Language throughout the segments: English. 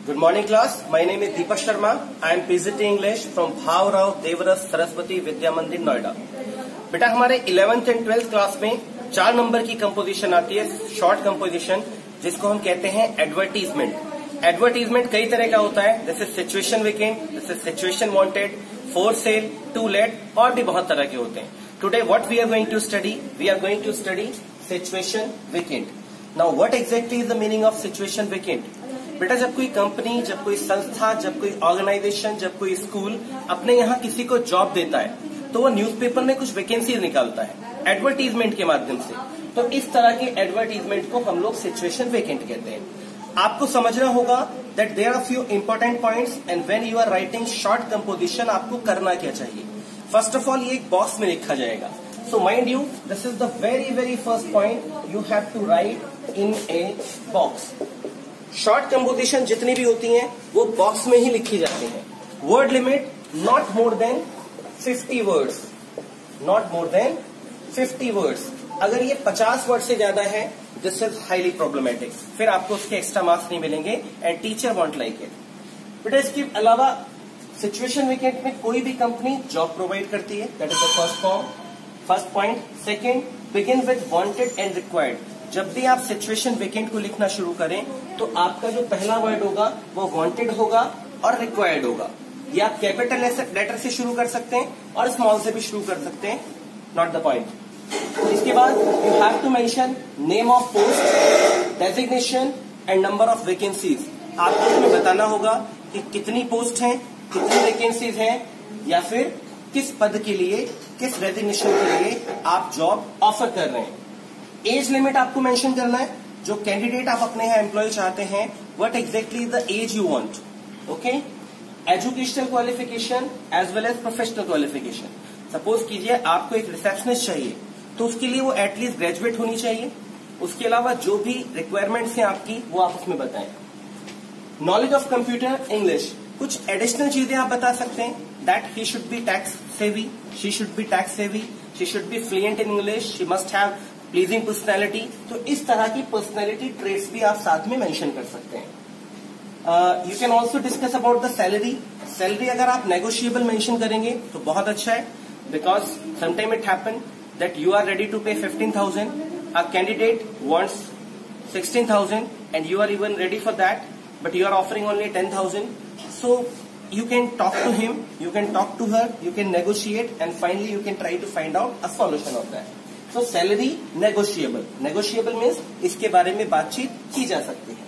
Good morning class. My name is Deepak Sharma. I am PGT English from Bhav Rao Devaras Saraswati Vidya Mandir Noida. बेटा हमारे 11th and 12th class में 4 number की composition आती है, short composition, जिसको हम कहते हैं एडवर्टीजमेंट। एडवर्टीजमेंट कई तरह का होता है, जैसे सिचुएशन वेकेंट, जैसे situation wanted, for sale, to let, और भी बहुत तरह के होते हैं। Today what we are going to study, we are going to study situation vacant. Now what exactly is the meaning of situation vacant? बेटा जब कोई कंपनी, जब कोई संस्था, जब कोई ऑर्गेनाइजेशन, जब कोई स्कूल अपने यहाँ किसी को जॉब देता है तो वो न्यूज़पेपर में कुछ वैकेंसीज निकालता है एडवर्टीजमेंट के माध्यम से। तो इस तरह के एडवर्टीजमेंट को हम लोग सिचुएशन वेकेंट कहते हैं। आपको समझना होगा that there are few important points and when you are writing short composition आपको करना क्या चाहिए। फर्स्ट ऑफ ऑल ये एक बॉक्स में लिखा जाएगा। So mind you, this is the very first point you have to write in a box. Short composition जितनी भी होती हैं वो बॉक्स में ही लिखी जाती हैं। Word limit not more than 50 words, not more than 50 words. अगर ये 50 वर्ड से ज्यादा है दिस इज हाईली प्रॉब्लमेटिक, फिर आपको उसके एक्स्ट्रा मार्क्स नहीं मिलेंगे and teacher want like it. बेटा इसके अलावा सिचुएशन वेकेंट में कोई भी कंपनी जॉब प्रोवाइड करती है, that is the first point. Second, begin with wanted and required. जब भी आप सिचुएशन वेकेंट को लिखना शुरू करें तो आपका जो पहला वर्ड होगा वो वांटेड होगा और रिक्वायर्ड होगा। ये आप कैपिटल लेटर से शुरू कर सकते हैं और स्मॉल से भी शुरू कर सकते हैं, नॉट द पॉइंट। इसके बाद you have to mention name of post, designation and number of vacancies. आपको इसमें बताना होगा कि कितनी पोस्ट हैं, कितनी वैकेंसीज हैं, या फिर किस पद के लिए, किस डेजिग्नेशन के लिए आप जॉब ऑफर कर रहे हैं। एज लिमिट आपको मेंशन करना है, जो कैंडिडेट आप अपने यहाँ एम्प्लॉय चाहते हैं, what exactly the age you want. Okay, educational qualification as well as professional qualification. Suppose कीजिए आपको एक रिसेप्शनिस्ट चाहिए तो उसके लिए वो एटलीस्ट ग्रेजुएट होनी चाहिए। उसके अलावा जो भी रिक्वायरमेंट्स हैं आपकी वो आप उसमें बताएं। नॉलेज ऑफ कंप्यूटर, इंग्लिश, कुछ एडिशनल चीजें आप बता सकते हैं, that he should be tax सेवी, शी शुड बी टैक्स सेवी, she should be fluent in English, she must have pleasing personality. तो इस तरह की पर्सनैलिटी ट्रेट्स भी आप साथ में मेंशन कर सकते हैं। You can also discuss about the salary. Salary अगर आप नेगोशिएबल मेंशन करेंगे तो बहुत अच्छा है, because sometime it happen that you are ready to pay 15,000, a candidate wants 16,000 and you are even ready for that, but you are offering only 10,000. So you can talk to him, you can talk to her, you can negotiate, and finally you can try to find out a solution of that. So salary negotiable. Negotiable means इसके बारे में बातचीत की जा सकती है.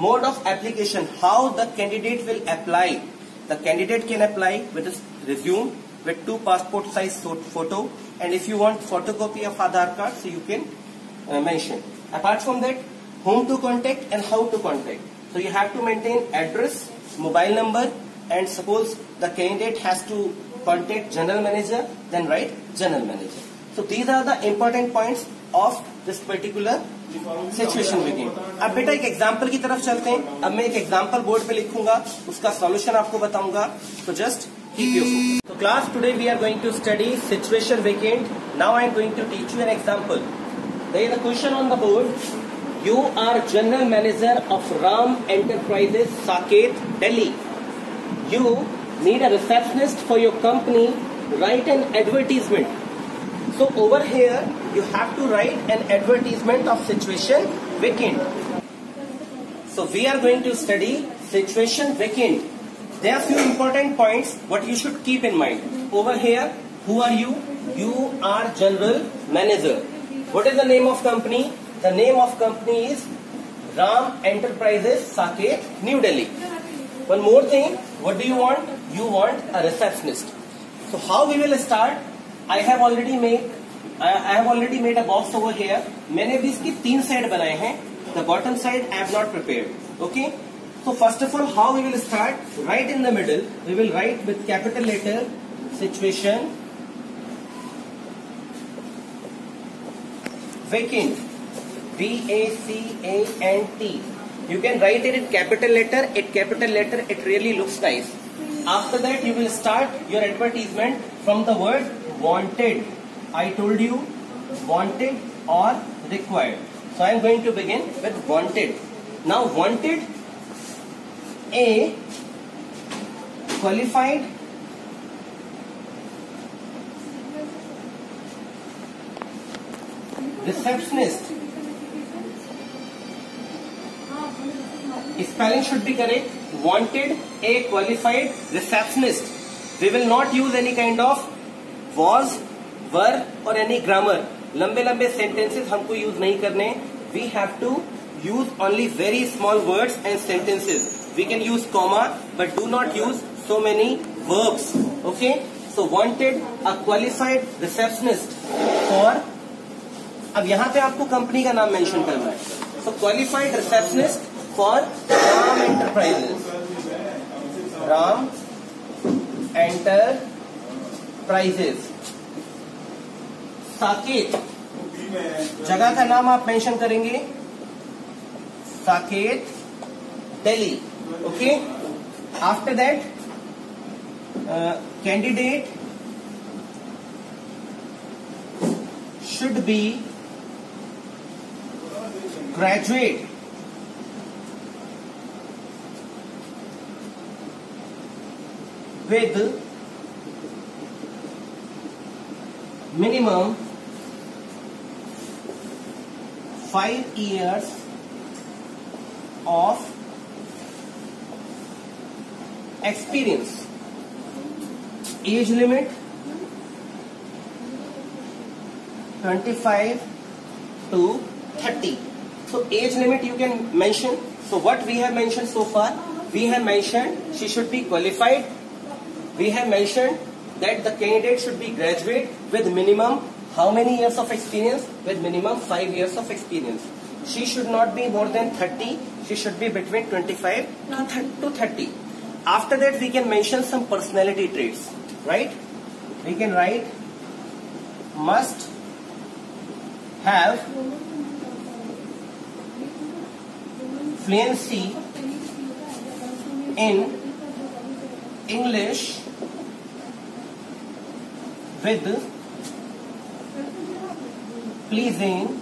Mode of application, how the candidate will apply. The candidate can apply with his resume, with 2 passport size photo, and if you want photocopy of Aadhaar card, so you can mention. Apart from that, whom to contact and how to contact. So you have to maintain address, mobile number, and suppose the candidate has to contact general manager, then write general manager. So these are the important points of this particular situation vacant. अब बेटा एक example की तरफ चलते हैं. अब मैं एक एग्जाम्पल बोर्ड पे लिखूंगा, उसका सॉल्यूशन आपको बताऊंगा, तो जस्ट कीप योर फोकस. तो class today we are going to study situation vacant. Now I am going to teach you an example. There is a question on the board. You are general manager of Ram Enterprises, Saket, Delhi. You need a receptionist for your company. Write an advertisement. So over here you have to write an advertisement of situation vacant. So we are going to study situation vacant. There are few important points what you should keep in mind. Over here, who are you? You are general manager. What is the name of company? The name of company is Ram Enterprises, Saket, New Delhi. One more thing, what do you want? You want a receptionist. So how we will start? I have already made a box over here. मैंने भी इसकी 3 side बनाए हैं. The bottom side I have not prepared. Okay? So first of all, how we will start? Right in the middle, we will write with capital letter situation vacant. VACANT. You can write it in capital letter. It really looks nice. After that, you will start your advertisement from the word wanted. I told you wanted or required. So I am going to begin with wanted. Now wanted A qualified receptionist. Spelling should be correct. Wanted a qualified receptionist. We will not use any kind of was, were or any grammar. लंबे लंबे sentences हमको use नहीं करने. We have to use only very small words and sentences. We can use comma, but do not use so many verbs. Okay? So wanted a qualified receptionist for. अब यहाँ पे आपको company का नाम mention करना है. So qualified receptionist for Ram Enterprises. Ram Enterprises. Saket, जगह का नाम आप मेंशन करेंगे. Saket, Delhi. Okay. After that, candidate should be graduate with minimum 5 years of experience. Age limit 25 to 30. So age limit you can mention. So what we have mentioned so far, we have mentioned she should be qualified. We have mentioned that the candidate should be graduate with minimum how many years of experience? With minimum 5 years of experience. She should not be more than 30. She should be between 25 to 30. After that we can mention some personality traits, right? We can write must have fluency in English with pleasing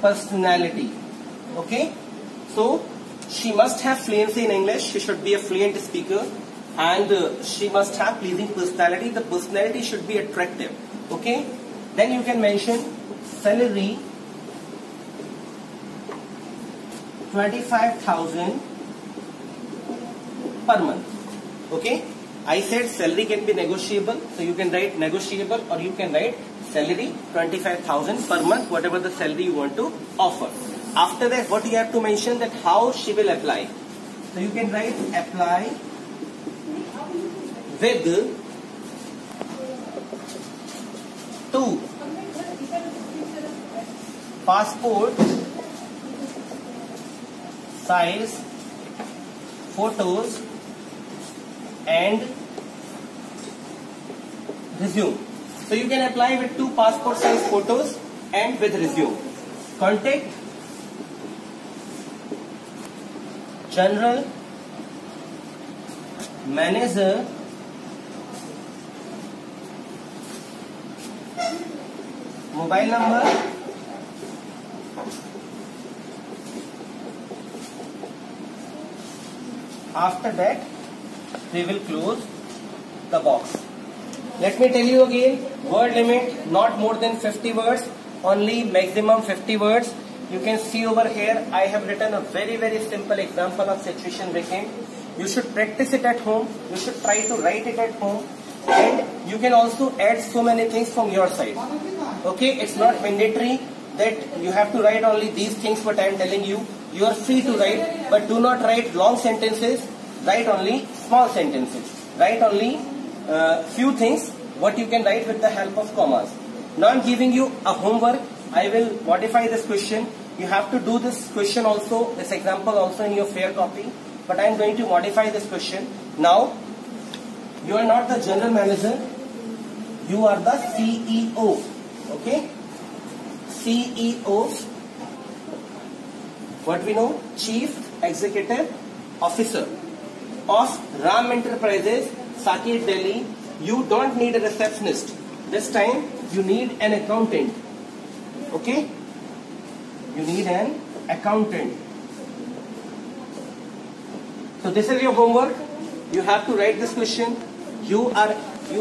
personality. Okay? So, she must have fluency in English. She should be a fluent speaker. And she must have pleasing personality. The personality should be attractive. Okay? Then you can mention salary 25,000 per month. Okay? I said salary can be negotiable. So you can write negotiable or you can write salary 25,000 per month, whatever the salary you want to offer. After that, what you have to mention that how she will apply. So you can write apply with 2 passport size photos and resume. So you can apply with 2 passport size photos and with resume. Contact general manager mobile number after that we will close the box. Let me tell you again, word limit not more than 50 words, only maximum 50 words. You can see over here I have written a very simple example of situation vacant. You should practice it at home. You should try to write it at home, and you can also add so many things from your side. Okay, it's not mandatory that you have to write only these things what I am telling you. You are free to write, but do not write long sentences. Write only small sentences. Write only few things what you can write with the help of commas. Now I am giving you a homework. I will modify this question. You have to do this question also, this example also in your fair copy. But I am going to modify this question. Now, you are not the general manager. You are the CEO. Okay? CEO. What we know? Chief Executive Officer of Ram Enterprises, Saket, Delhi. You don't need a receptionist. This time, you need an accountant. Okay? You need an accountant. So this is your homework. You have to write this question. You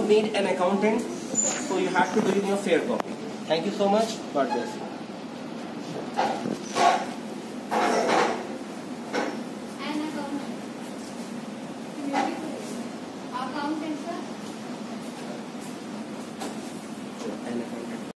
need an accountant, so you have to do it in your fair copy. Thank you so much. God bless you. An accountant. Accountant, sir.